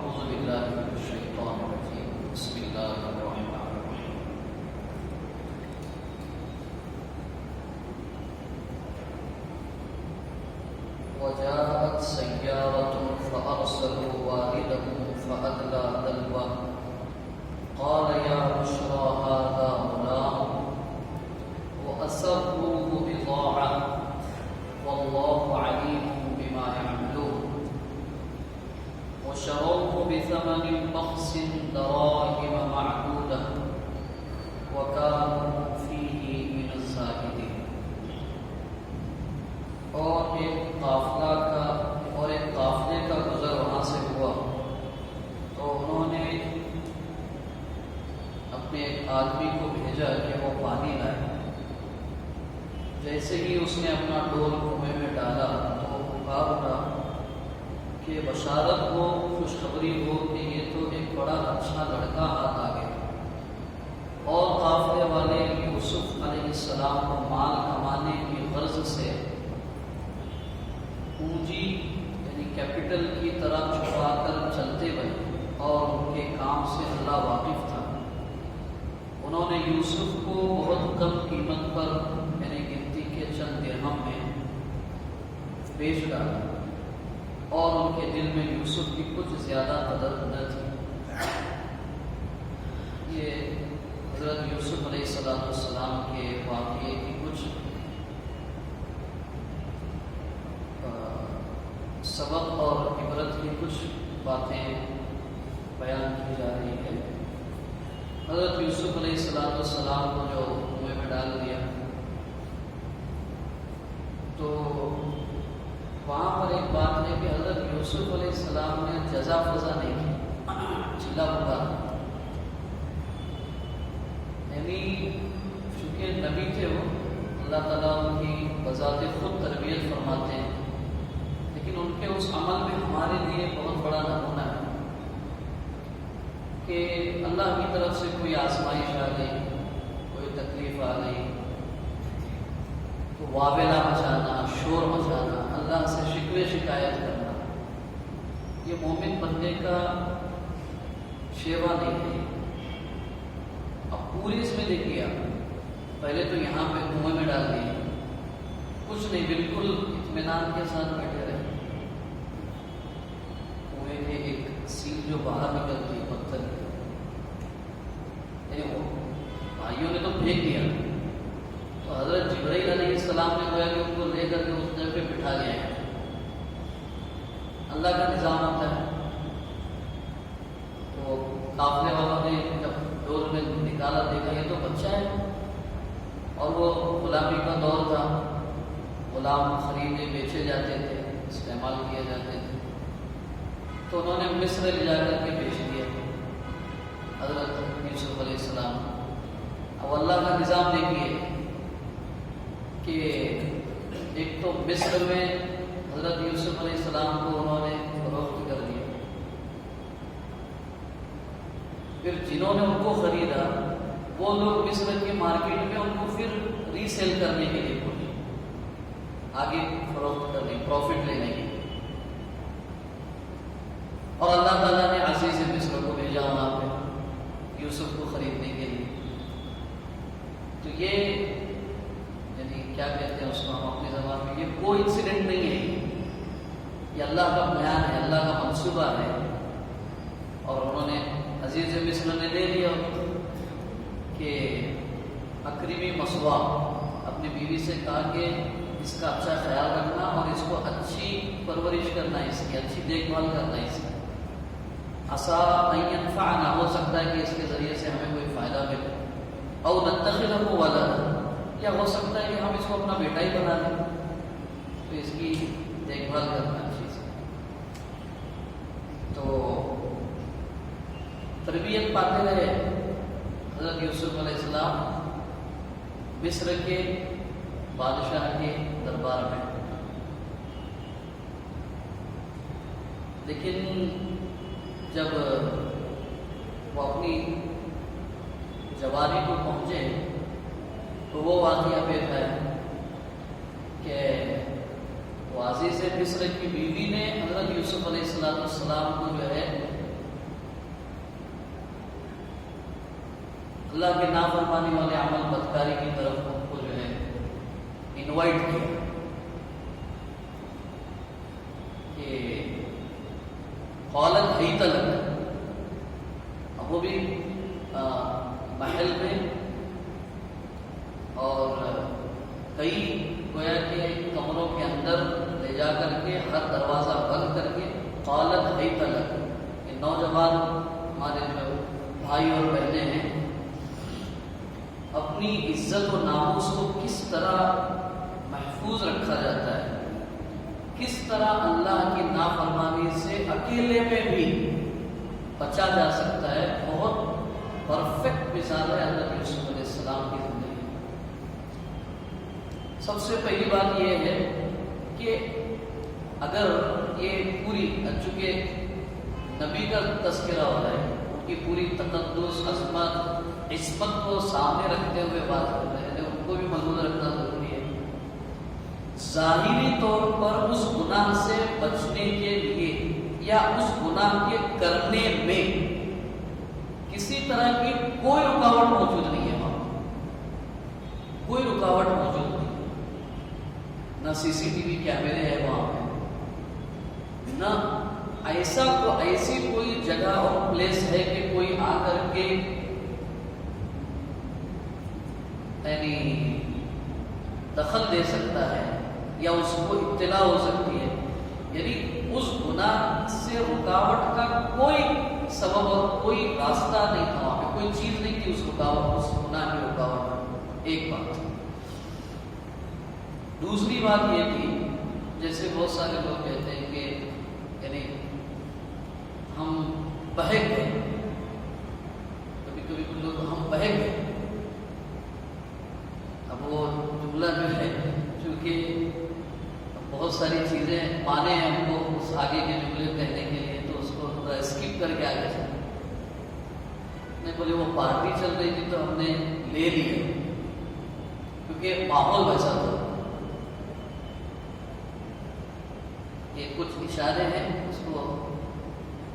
أعوذ بالله من الشيطان الرجيم بسم الله الرحمن الرحيم وجاءت سيارة فأرسلوا واردهم فأدلى دلوه قال يا بشرى هذا غلام وأسروه بضاعة والله عليم بما يعملون وشروه بثمن بخس دراهم معدودة وكانوا فيه من الزاهدين. اور ایک قافلے کا گزر وہاں سے ہوا تو انہوں نے اپنے ایک آدمی کو بھیجا کہ وہ پانی لائے. جیسے ہی اس نے اپنا ڈول کنویں میں ڈالا تو پکار اٹھا کہ بشارت ہو، خوشخبری ہو کہ یہ تو ایک بڑا اچھا لڑکا ہاتھ آ گیا. اور قافلے والے یوسف علیہ السلام کو مال کمانے کی غرض سے پونجی یعنی کیپٹل کی طرح چھپا کر چلتے بنے اور ان کے کام سے اللہ واقف تھا. انہوں نے یوسف کو بہت کم قیمت پر یعنی گنتی کے چند درہم میں بیچ ڈالا اور ان کے دل میں یوسف کی کچھ زیادہ قدر نہ تھی. یہ حضرت یوسف علیہ السلام کے واقعے کی کچھ سبق اور عبرت کی کچھ باتیں بیان کی جا رہی ہے. حضرت یوسف علیہ السلام کو جو کنویں میں ڈال دیا تو وہاں پر ایک بات ہے کہ حضرت یوسف علیہ السلام نے جزا فضا نہیں کی، چلا پکا. یعنی چونکہ نبی تھے وہ، اللہ تعالیٰ ان کی بذات خود تربیت فرماتے ہیں، لیکن ان کے اس عمل میں ہمارے لیے بہت بڑا نمونہ ہے کہ اللہ کی طرف سے کوئی آزمائش آ گئی، کوئی تکلیف آ گئی تو واویلا مچانا، شور مچانا، اللہ سے شکوے شکایت کرنا، یہ مومن بندے کا شیوا نہیں ہے. اب پوری اس میں دیکھیے، آپ پہلے تو یہاں پہ کنویں میں ڈال دیے، کچھ نہیں، بالکل اطمینان کے ساتھ بیٹھے رہے. کنویں کے ایک سیل جو باہر نکلتی ہے پتھر کی، وہ بھائیوں نے تو پھینک دیا تو حضرت جبرائیل علیہ السلام نے گویا کہ ان کو لے کر کے اس جگہ پہ بٹھا لیا ہے. اللہ کا نظام ہوتا ہے. تو قافلے والوں نے جب ڈور میں نکالا، دیکھا یہ تو بچہ ہے، اور وہ غلامی کا دور تھا، غلام خریدے بیچے جاتے تھے، استعمال کیے جاتے تھے. تو انہوں نے مصر لے جا کر کے بیچ دیا حضرت یوسف علیہ السلام. اب اللہ کا نظام دیکھیے کہ ایک تو مصر میں حضرت یوسف علیہ السلام کو انہوں نے فروخت کر دیا، پھر جنہوں نے ان کو خریدا وہ لوگ مصر کے مارکیٹ میں ان کو پھر ری سیل کرنے کے لیے بولے، آگے فروخت کرنے، پروفٹ لینے کے لیے. اور اللہ تعالیٰ نے عزیز مصر کو بھیجا وہاں پہ یوسف کو خریدنے کے لیے. تو یہ یعنی کیا کہتے ہیں اس کو ہم اپنی زبان میں، یہ کوئی انسیڈنٹ نہیں ہے، یہ اللہ کا بیان ہے، اللہ کا منصوبہ ہے. اور انہوں نے عزیز مصر نے لے لیا کہ اکرمی مسوا، اپنی بیوی سے کہا کہ اس کا اچھا خیال رکھنا اور اس کو اچھی پرورش کرنا، اس کی اچھی دیکھ بھال کرنا. اس کی عسیٰ ان ینفعنا، ہو سکتا ہے کہ اس کے ذریعے سے ہمیں کوئی فائدہ ملے، او نتخذہ ولدا، یا ہو سکتا ہے کہ ہم اس کو اپنا بیٹا ہی بنا لیں. تو اس کی دیکھ بھال کرنا اچھی سے. تو تربیت پاتے رہے حضرت یوسف علیہ السلام مصر کے بادشاہ کے دربار میں. لیکن جب وہ اپنی جوانی کو پہنچے تو وہ واقعہ پیش آیا کہ عزیز مصر کی بیوی نے حضرت یوسف علیہ السلام کو جو ہے اللہ کے نافرمانی والے عمل بدکاری کی طرف ان کو جو ہے انوائٹ کیا کہ قالت حیت لک، اب وہ بھی محل میں، اور کئی گویا کہ کمروں کے اندر لے جا کر کے ہر دروازہ بند کر کے قالت حیت لک، یہ نوجوان ہمارے جو بھائی اور بہنیں ہیں اپنی عزت و ناموس کو کس طرح محفوظ رکھا جاتا ہے، کس طرح اللہ کی نافرمانی سے اکیلے میں بھی بچا جا سکتا ہے، بہت پرفیکٹ مثال ہے حضرت یوسف علیہ السلام کی زندگی۔ سب سے پہلی بات یہ ہے کہ اگر یہ پوری، چونکہ نبی کا تذکرہ ہو رہا ہے، ان کی پوری تقدس، عظمت، عصمت کو سامنے رکھتے ہوئے بات کر رہے ہیں، ان کو بھی محفوظ رکھنا ضروری ہے۔ ظاہری طور پر اس گناہ سے بچنے کے لیے یا اس گناہ کے کرنے میں کسی طرح کی کوئی رکاوٹ موجود نہیں ہے، وہاں کوئی رکاوٹ موجود نہیں، نہ سی سی ٹی وی کیمرے ہیں وہاں پہ، نہ ایسی کوئی جگہ اور پلیس ہے کہ کوئی آ کر کے یعنی دخل دے سکتا ہے یا اس کو اطلاع ہو سکتی ہے، یعنی اس گناہ سے رکاوٹ کا کوئی سبب اور کوئی راستہ نہیں تھا، وہاں پہ کوئی چیز نہیں تھی اس گناہ کی رکاوٹ۔ ایک بات۔ دوسری بات یہ تھی، جیسے بہت سارے لوگ کہتے ہیں کہ یعنی ہم بہک گئے، کبھی کبھی لوگ ہم بہک گئے، اب وہ جملہ جو ہے چونکہ بہت ساری چیزیں مانے ہیں ہم کو اس آگے کے جملے کہنے کے لیے، تو اس کو تھوڑا اسکپ کر کے آگے چلے، نہیں بولے وہ پارٹی چل رہی تھی تو ہم نے لے لی ہے کیونکہ ماحول ویسا تھا۔ یہ کچھ اشارے ہیں، اس کو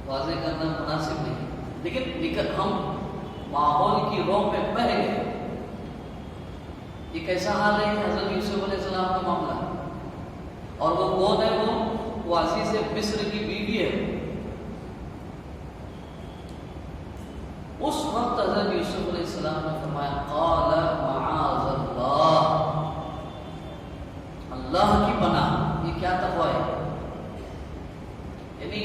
واضح کرنا مناسب نہیں، لیکن ہم ماحول کی روح میں بہہ گئے۔ یہ کیسا حال ہے حضرت یوسف علیہ السلام کا معاملہ، اور وہ کون ہے؟ وہ عزیز مصر کی بیوی ہے۔ اس وقت حضرت یوسف علیہ السلام نے فرمایا قال معاذ اللہ، اللہ کی پناہ۔ یہ کیا تقوی ہے؟ یعنی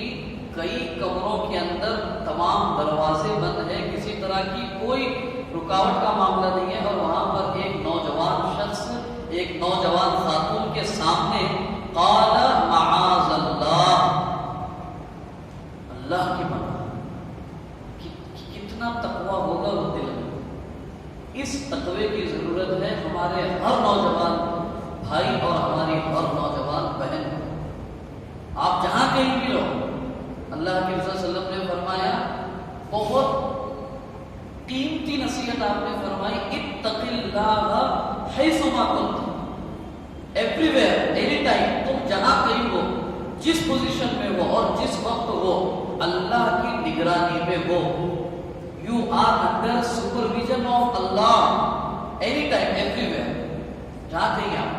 کئی کمروں کے اندر تمام دروازے بند ہیں، کسی طرح کی کوئی رکاوٹ کا معاملہ نہیں ہے، اور وہاں پر ایک نوجوان شخص، ایک نوجوان خاتون کے سامنے قال معاذ اللہ، اللہ کی پناہ۔ کتنا تقویٰ ہوگا وہ دل میں، اس تقوی کی ضرورت ہے ہمارے ہر نوجوان بھائی اور ہماری ہر نوجوان بہن کو۔ آپ جہاں کہیں بھی رہو، اللہ کے رسول صلی اللہ علیہ وسلم نے فرمایا، بہت قیمتی نصیحت آپ نے فرمائی، اتق اللہ حیث ما کنت، ایوری ویئر، اینی ٹائم، تم جہاں کہیں ہو، جس پوزیشن میں ہو اور جس وقت ہو، اللہ کی نگرانی میں ہو، you are under supervision of Allah, any time, everywhere, جہاں کہیں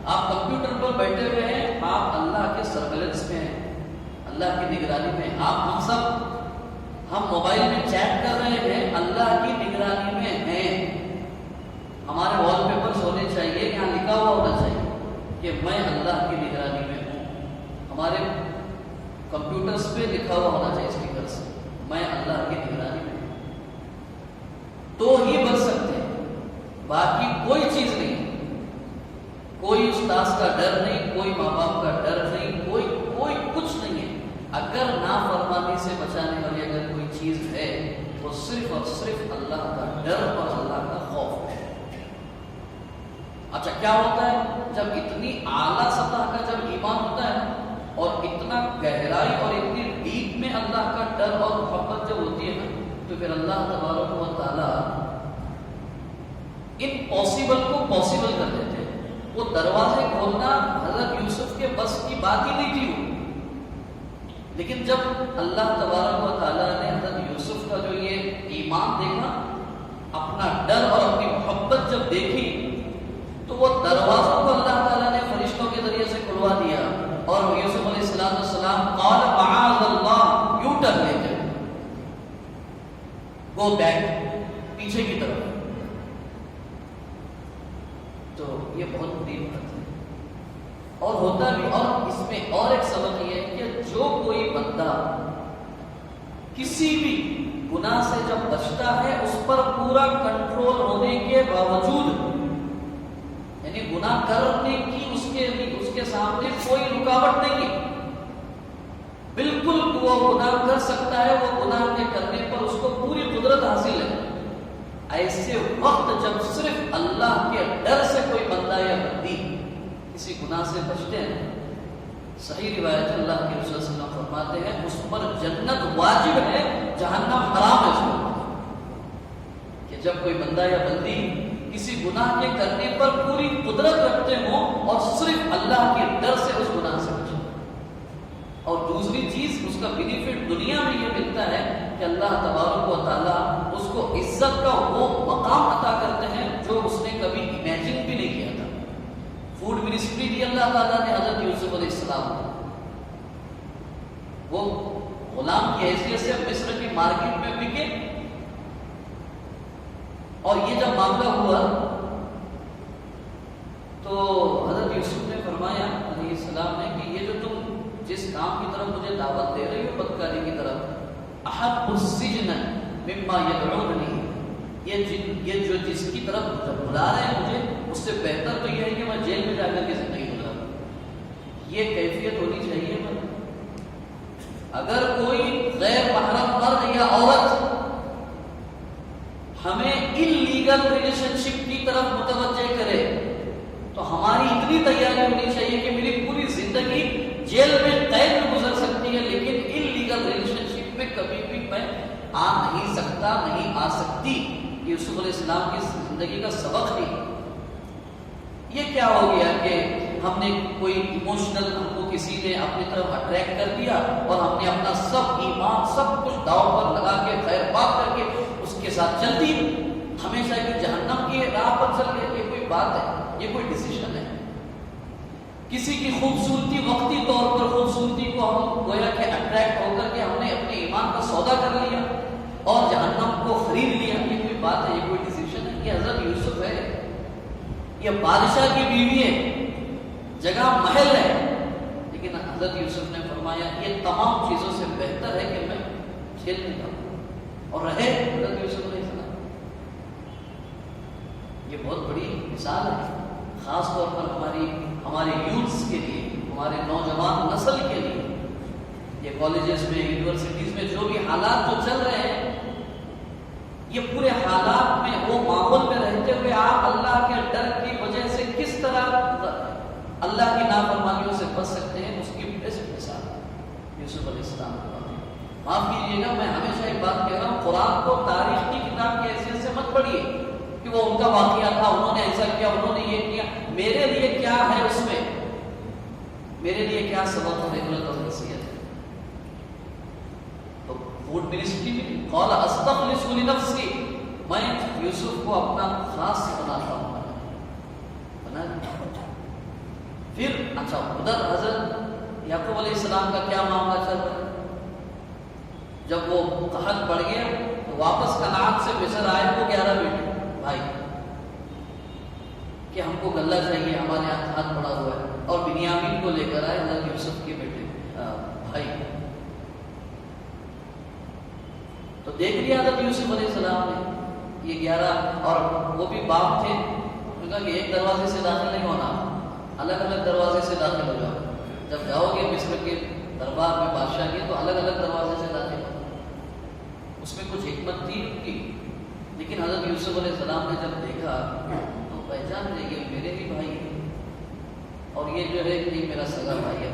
آپ کمپیوٹر پر بیٹھے ہوئے ہیں، آپ اللہ کے سرویلنس میں ہیں، اللہ کی نگرانی میں۔ ہم موبائل میں چیٹ کر رہے ہیں، اللہ کی نگرانی میں ہیں۔ ہمارے وال پیپرز ہونے چاہیے، یہاں لکھا ہوا ہونا چاہیے کہ میں اللہ کی نگرانی میں ہوں۔ ہمارے کمپیوٹرز پہ لکھا ہوا ہونا چاہیے اسپیکر سے، میں اللہ کی نگرانی میں ہوں، تو ہی بچ سکتے ہیں، باقی کوئی چیز نہیں، کوئی استاذ کا ڈر نہیں، کوئی ماں باپ کا ڈر نہیں، کوئی کچھ نہیں ہے۔ اگر نافرمانی سے بچانے والی اگر کوئی چیز ہے تو صرف اور صرف اللہ کا ڈر اور اللہ کا خوف ہے۔ اچھا کیا ہوتا ہے جب اتنی اعلیٰ سطح کا جب ایمان ہوتا ہے اور اتنا گہرائی اور اتنی ڈیپ میں اللہ کا ڈر اور محبت جب ہوتی ہے نا، تو پھر اللہ تبارک و تعالیٰ امپاسبل کو پاسبل کر دیتے ہیں۔ وہ دروازے کھولنا حضرت یوسف کے بس کی بات ہی نہیں تھی، لیکن جب اللہ تبارک و تعالیٰ نے حضرت یوسف کا جو یہ ایمان دیکھا اپنا ڈر اور اپنی محبت جب دیکھی تو وہ دروازوں کو اللہ تعالیٰ نے فرشتوں کے ذریعے سے کھلوا دیا اور یوسف علیہ السلام قال معاذ اللہ، یوں ٹرن لیتے گو بیک، پیچھے کی طرف. تو یہ بہت بڑی بات ہے اور ہوتا بھی. اور اس میں اور ایک سبق یہ ہے کہ جو کوئی بندہ کسی بھی گناہ سے جب بچتا ہے اس پر پورا کنٹرول ہونے کے باوجود، یعنی گناہ کرنے کی اس کے سامنے کوئی رکاوٹ نہیں ہے، بالکل وہ گناہ کر سکتا ہے، وہ گناہ کے کرنے پر اس کو پوری قدرت حاصل ہے. ایسے وقت جب صرف اللہ کے ڈر سے کوئی بندہ یا بندی کسی گناہ سے بچتے ہیں، صحیح روایت اللہ کے رسول صلی اللہ علیہ وسلم فرماتے ہیں اس پر جنت واجب ہے، جہنم حرام ہے. اس کو کہ جب کوئی بندہ یا بندی کسی گناہ کے کرنے پر پوری قدرت رکھتے ہوں اور صرف اللہ کے ڈر سے اس گناہ سے بچے. اور دوسری چیز اس کا بینیفٹ دنیا میں یہ ملتا ہے کہ اللہ تبارک و تعالیٰ اس کو عزت کا وہ مقام عطا کرتے ہیں جو اس نے کبھی امیجن بھی نہیں کیا تھا. فوڈ منسٹری دی اللہ تعالیٰ نے حضرت یوسف علیہ السلام کو. وہ غلام کی حیثیت سے مصر کی مارکیٹ میں بکے اور یہ جب معاملہ ہوا تو حضرت یوسف نے فرمایا علیہ السلام نے کہ یہ جو تم جس کام کی طرف مجھے دعوت دے رہی ہو بدکاری کی طرف، احب السجن مما یدعوننی، یہ جو جس کی طرف بلا رہے ہیں مجھے، اس سے بہتر تو یہ ہے کہ میں جیل میں جا کر کے زندگی گزاروں. یہ کیفیت ہونی چاہیے. اگر کوئی غیر محرم مرد یا عورت ہمیں انلیگل ریلیشن شپ کی طرف متوجہ کرے تو ہماری اتنی تیاری ہونی چاہیے کہ میری پوری زندگی جیل میں قید میں گزر سکتی ہے لیکن انلیگل ریلیشن شپ میں کبھی بھی میں آ نہیں سکتا، نہیں آ سکتی. یوسف علیہ السلام کی زندگی کا سبق نہیں. یہ کیا ہو گیا کہ ہم نے کوئی ایموشنل، ہم کو کسی نے اپنی طرف اٹریکٹ کر دیا اور ہم نے اپنا سب ایمان سب کچھ داؤ پر لگا کے خیر بات کر کے اس کے ساتھ چل دی، ہمیشہ کی جہنم کی راہ پر چل گئے. یہ کوئی بات ہے؟ یہ کوئی ڈیسیژن ہے؟ کسی کی خوبصورتی وقتی طور پر خوبصورتی کو ہم گویا کہ اٹریکٹ ہو کر کے ہم نے اپنے ایمان کا سودا کر لیا اور جہنم کو خرید لیا. یہ کوئی بات ہے؟ یہ کوئی ڈیسیژن ہے؟ یہ حضرت یوسف ہے، یہ بادشاہ کی بیوی ہے، جگہ محل ہے، لیکن حضرت یوسف نے فرمایا یہ تمام چیزوں سے بہتر ہے کہ میں جیل میں جاؤں اور رہے حضرت یوسف علیہ السلام. یہ بہت بڑی مثال ہے خاص طور پر ہمارے یوتھس کے لیے، ہمارے نوجوان نسل کے لیے. یہ کالجز میں، یونیورسٹیز میں جو بھی حالات جو چل رہے ہیں، یہ پورے حالات میں وہ ماحول میں رہتے ہوئے آپ اللہ کے ڈر کی وجہ سے کس طرح اللہ کی نافرمانیوں سے بچ سکتے ہیں، اس کی بیسٹ مثال یوسف علیہ السلام کا. معاف کیجیے گا، میں ہمیشہ ایک بات کہہ رہا ہوں، قرآن کو تاریخ کی کتاب کی حیثیت سے مت پڑھیے کہ وہ ان کا واقعہ تھا، انہوں نے ایسا کیا، انہوں نے یہ کیا. میرے لیے کیا ہے اس میں، میرے لیے کیا سبق اور عبرت اور نصیحت ہے. تو فوڈ منسٹری میں قال استخلص لنفسی، میں یوسف کو اپنا خاص بناتا ہوں. بنا پھر اچھا ادھر حضرت یعقوب علیہ السلام کا کیا معاملہ چل رہا ہے. جب وہ قحط پڑ گیا تو واپس کنعان سے مصر آئے وہ 11 بیٹے بھائی کہ ہم کو غلہ چاہیے، ہمارے ہاتھ پڑا ہوا ہے، اور بنیامین کو لے کر آئے حضرت یوسف کے بیٹے بھائی. تو دیکھ لیا حضرت یوسف علیہ السلام نے یہ 11 اور وہ بھی باپ تھے. انہوں نے کہا کہ ایک دروازے سے داخل نہیں ہونا، الگ الگ دروازے سے داخل ہو جاؤ. جب جاؤ گے مصر کے دربار میں بادشاہ کے تو الگ الگ دروازے سے داخل ہو. اس میں کچھ حکمت تھی ان کی، لیکن حضرت یوسف علیہ السلام نے جب دیکھا تو پہچان لے کہ میرے بھی بھائی ہیں اور یہ جو ہے کہ میرا سگا بھائی ہے.